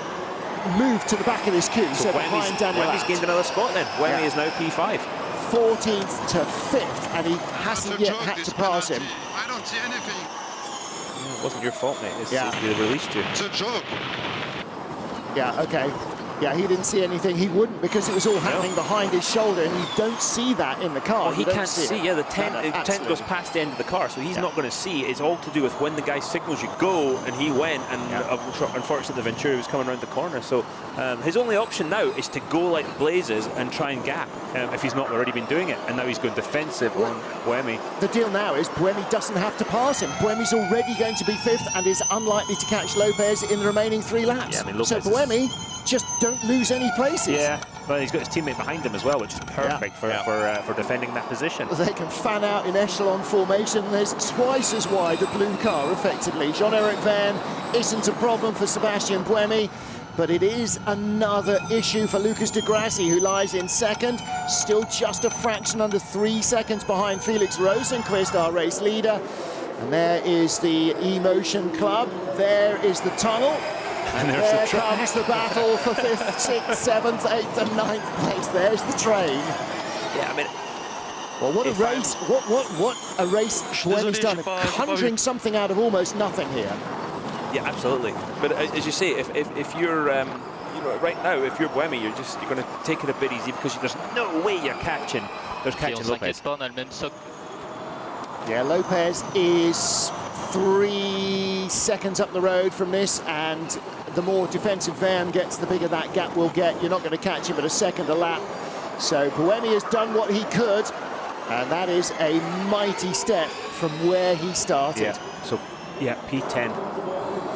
moved to the back of this queue, so behind Daniel Abt. Buemi's gained another spot then. Buemi is now P5. 14th to 5th, and he hasn't yet had to pass him. I don't see anything. It wasn't your fault, mate. They released you. It's a joke. Yeah, okay. Yeah, he didn't see anything. He wouldn't, because it was all happening behind his shoulder, and you don't see that in the car. Well, he can't see. Yeah, the tent goes past the end of the car, so he's not going to see. It's all to do with when the guy signals you go, and he went, and unfortunately the Venturi was coming around the corner. So his only option now is to go like blazes and try and gap if he's not already been doing it. And now he's going defensive on Buemi. The deal now is Buemi doesn't have to pass him. Buemi's already going to be 5th and is unlikely to catch Lopez in the remaining 3 laps. Yeah, I mean, so Buemi just don't lose any places. Yeah, well, he's got his teammate behind him as well, which is perfect for defending that position. They can fan out in echelon formation. There's twice as wide a blue car, effectively. Jean-Eric Verne isn't a problem for Sebastian Buemi, but it is another issue for Lucas de Grassi, who lies in 2nd, still just a fraction under 3 seconds behind Felix Rosenqvist, our race leader. And there is the E-Motion Club. There is the tunnel. And there comes the battle for 5th, 6th, 7th, 8th and 9th place. There's the train. Yeah, I mean, well, what a race! What a race Buemi's done, conjuring something out of almost nothing here. yeah, absolutely. But as you say, if you're, you know, right now, if you're Buemi, you're going to take it a bit easy because there's no way you're catching. There's catching Lopez. Yeah, Lopez is 3 seconds up the road from this, and the more defensive Van gets, the bigger that gap will get. You're not going to catch him at a second a lap. So Buemi has done what he could, and that is a mighty step from where he started. Yeah. So, yeah, P10.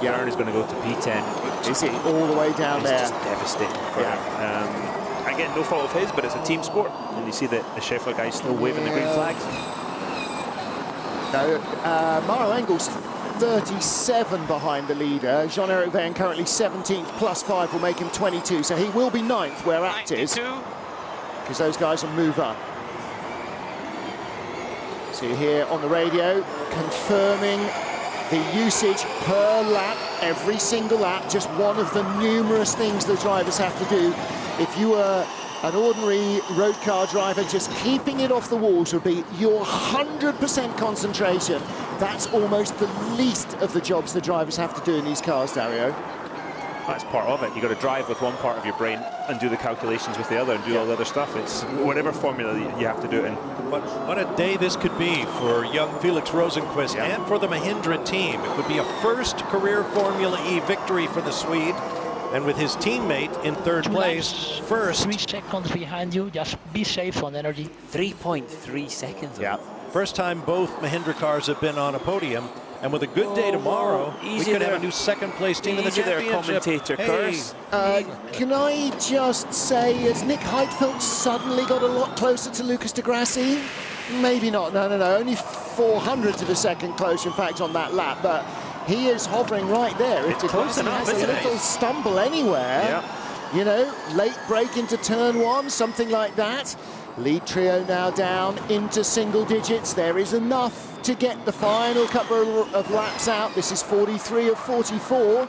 Yeah, Aaron is going to go to P10. Is he all the way down there? It's just devastating for him. Again, no fault of his, but it's a team sport, and you see the Scheffler guys still waving the green flags. No, Maro Engel's 37 behind the leader. Jean-Eric Vergne currently 17th, plus 5 will make him 22. So he will be 9th where Abt is, because those guys will move up. So you hear on the radio confirming the usage per lap, every single lap, just one of the numerous things the drivers have to do. If you were an ordinary road car driver, just keeping it off the walls would be your 100% concentration. That's almost the least of the jobs the drivers have to do in these cars, Dario. That's part of it. You've got to drive with one part of your brain and do the calculations with the other and do all the other stuff. It's whatever formula you have to do it in. What a day this could be for young Felix Rosenqvist and for the Mahindra team. It would be a first career Formula E victory for the Swede. And with his teammate in third place, first. 3 seconds behind you, just be safe on energy. 3.3 seconds. Yeah. First time both Mahindra cars have been on a podium. And with a good day tomorrow, we could have a new second place team in the championship. Commentator curse. Can I just say, has Nick Heidfeld suddenly got a lot closer to Lucas de Grassi? Maybe not, no. Only 400ths of a second closer, in fact, on that lap. But he is hovering right there. If de Grassi has a little stumble anywhere, you know, late break into turn 1, something like that. Lead trio now down into single digits. There is enough to get the final couple of laps out. This is 43 of 44.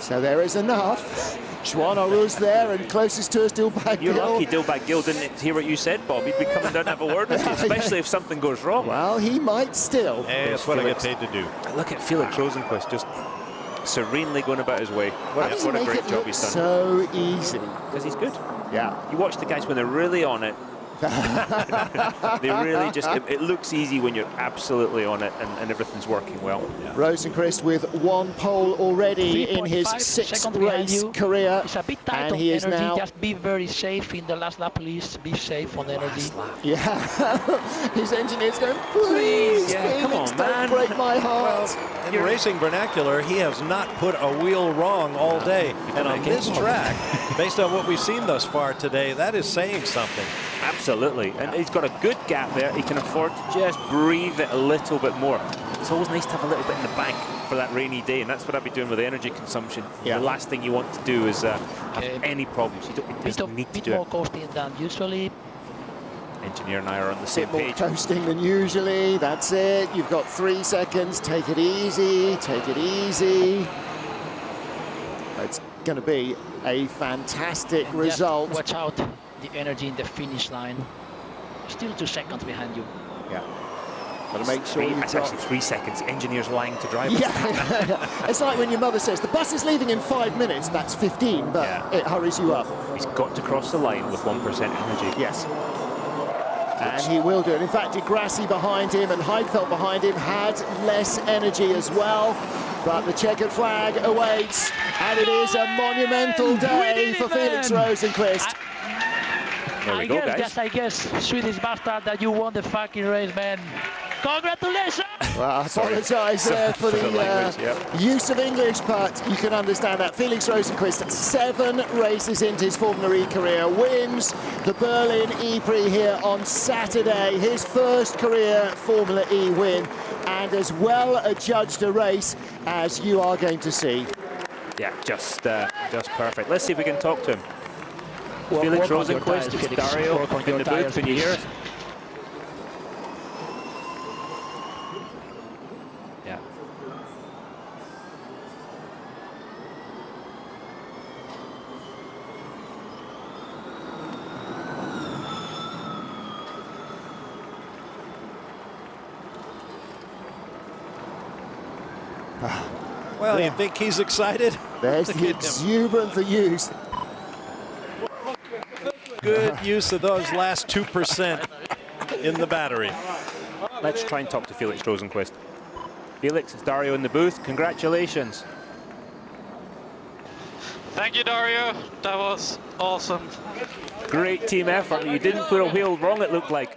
So there is enough. Joan Aruz there, and closest to us, Dilbag Gill. You're lucky Dilbag Gill didn't hear what you said, Bob. He'd be coming down to have a word with you, especially if something goes wrong. Well, he might still. Hey, that's what I get paid to do. Look at Felix Rosenqvist just serenely going about his way. What a great job he's done. So easy. Because he's good. Yeah. You watch the guys when they're really on it. They really just, it looks easy when you're absolutely on it and everything's working well. Yeah. Rosenqvist with 1 pole already in his 6th race career. It's a bit tight and on he is energy. now... Just be very safe in the last lap, please. Be safe on energy. Yeah. His engineer's going, please, Felix, don't break my heart. Well, in racing vernacular, he has not put a wheel wrong all day. And on this track, based on what we've seen thus far today, that is saying something. Absolutely, and he's got a good gap there. He can afford to just breathe it a little bit more. It's always nice to have a little bit in the bank for that rainy day, and that's what I'd be doing with energy consumption. Yeah. The last thing you want to do is have any problems. You don't need to do it. Bit more coasting than usually. Engineer and I are on the same page. More coasting than usually. That's it. You've got 3 seconds. Take it easy. Take it easy. It's going to be a fantastic result. Watch out. The energy in the finish line. Still 2 seconds behind you. Yeah. Got to make sure you've That's actually 3 seconds. Engineer's lying to drivers. Yeah. It's like when your mother says, the bus is leaving in 5 minutes. That's 15, but it hurries you up. He's got to cross the line with 1% energy. Yes. And he will do it. In fact, de Grassi behind him and Heidfeld behind him had less energy as well. But the checkered flag awaits. And it is a monumental day for Felix Rosenqvist. There we go, guys. I guess, Swedish bastard, that you won the fucking race, man. Congratulations! Well, I apologise for the use of English, but you can understand that. Felix Rosenqvist, 7 races into his Formula E career, wins the Berlin E-Prix here on Saturday. His first career Formula E win, and as well adjudged a race as you are going to see. Yeah, just perfect. Let's see if we can talk to him. Felix Rosenqvist, it's Dario in the booth. Can you hear us? Yeah. Well, you think he's excited? There's the exuberance of youth. Good use of those last 2% in the battery. Let's try and talk to Felix Rosenqvist. Felix, it's Dario in the booth. Congratulations. Thank you, Dario. That was awesome. Great team effort. You didn't put a wheel wrong, it looked like.